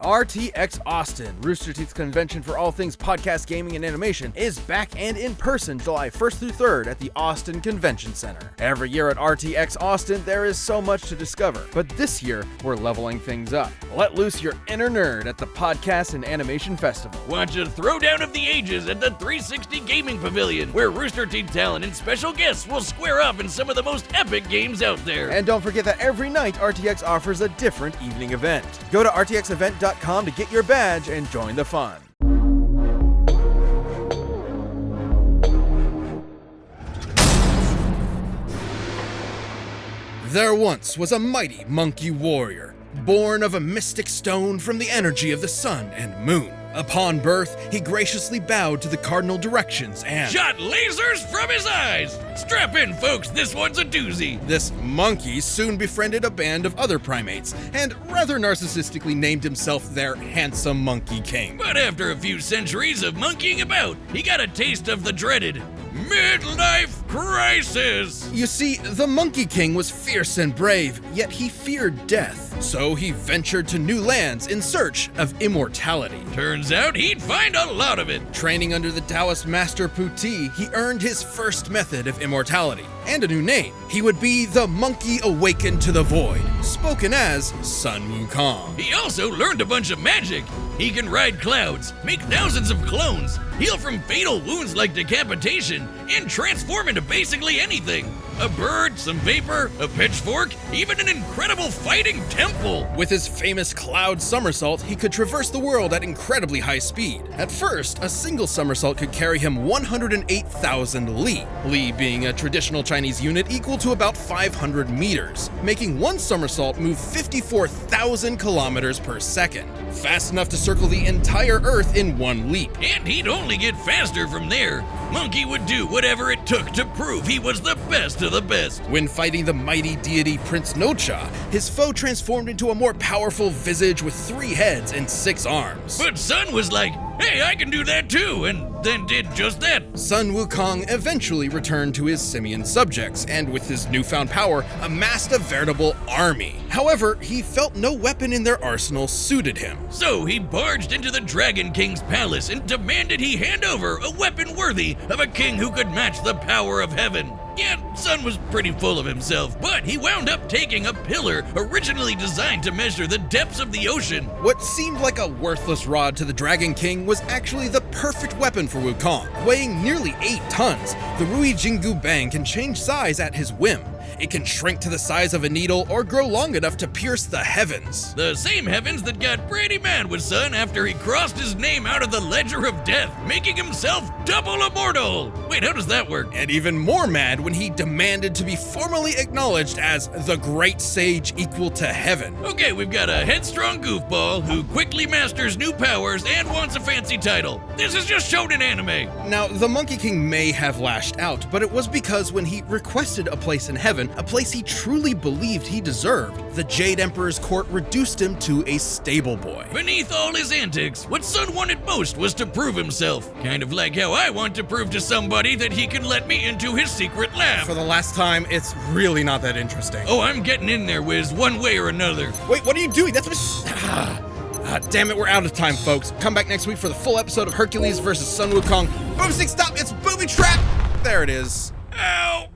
RTX Austin, Rooster Teeth's convention for all things podcast, gaming, and animation, is back and in person July 1st through 3rd at the Austin Convention Center. Every year at RTX Austin, there is so much to discover, but this year, we're leveling things up. Let loose your inner nerd at the Podcast and Animation Festival. Watch a throwdown of the ages at the 360 Gaming Pavilion, where Rooster Teeth talent and special guests will square off in some of the most epic games out there. And don't forget that every night, RTX offers a different evening event. Go to rtxevent.com to get your badge and join the fun. There once was a mighty monkey warrior, born of a mystic stone from the energy of the sun and moon. Upon birth, he graciously bowed to the cardinal directions and shot lasers from his eyes! Strap in, folks, this one's a doozy! This monkey soon befriended a band of other primates, and rather narcissistically named himself their handsome monkey king. But after a few centuries of monkeying about, he got a taste of the dreaded midlife crisis! You see, the Monkey King was fierce and brave, yet he feared death. So he ventured to new lands in search of immortality. Turns out he'd find a lot of it. Training under the Taoist master Puti, he earned his first method of immortality, and a new name. He would be the Monkey Awakened to the Void, spoken as Sun Wukong. He also learned a bunch of magic. He can ride clouds, make thousands of clones, heal from fatal wounds like decapitation, and transform into basically anything. A bird, some vapor, a pitchfork, even an incredible fighting temple. With his famous cloud somersault, he could traverse the world at incredibly high speed. At first, a single somersault could carry him 108,000 li, li being a traditional Chinese unit equal to about 500 meters, making one somersault move 54,000 kilometers per second. Fast enough to circle the entire Earth in one leap. And he'd only get faster from there. Monkey would do whatever it took to prove he was the best of the best. When fighting the mighty deity Prince Nocha, his foe transformed into a more powerful visage with 3 heads and 6 arms. But Sun was like, hey, I can do that too, and then did just that. Sun Wukong eventually returned to his simian subjects, and with his newfound power, amassed a veritable army. However, he felt no weapon in their arsenal suited him. So he barged into the Dragon King's palace and demanded he hand over a weapon worthy of a king who could match the power of heaven. Yeah, Sun was pretty full of himself, but he wound up taking a pillar originally designed to measure the depths of the ocean. What seemed like a worthless rod to the Dragon King was actually the perfect weapon for Wukong. Weighing nearly 8 tons, the Rui Jingu Bang can change size at his whim. It can shrink to the size of a needle or grow long enough to pierce the heavens. The same heavens that got pretty mad with Sun after he crossed his name out of the Ledger of Death, making himself double immortal. Wait, how does that work? And even more mad when he demanded to be formally acknowledged as the Great Sage equal to heaven. Okay, we've got a headstrong goofball who quickly masters new powers and wants a fancy title. This is just shown in anime. Now, the Monkey King may have lashed out, but it was because when he requested a place in heaven, a place he truly believed he deserved, the Jade Emperor's court reduced him to a stable boy. Beneath all his antics, what Sun wanted most was to prove himself. Kind of like how I want to prove to somebody that he can let me into his secret lab. For the last time, it's really not that interesting. Oh, I'm getting in there, Wiz, one way or another. Wait, what are you doing? That's what... damn it, we're out of time, folks. Come back next week for the full episode of Hercules vs. Sun Wukong. Boomstick, stop! It's booby trap! There it is. Ow!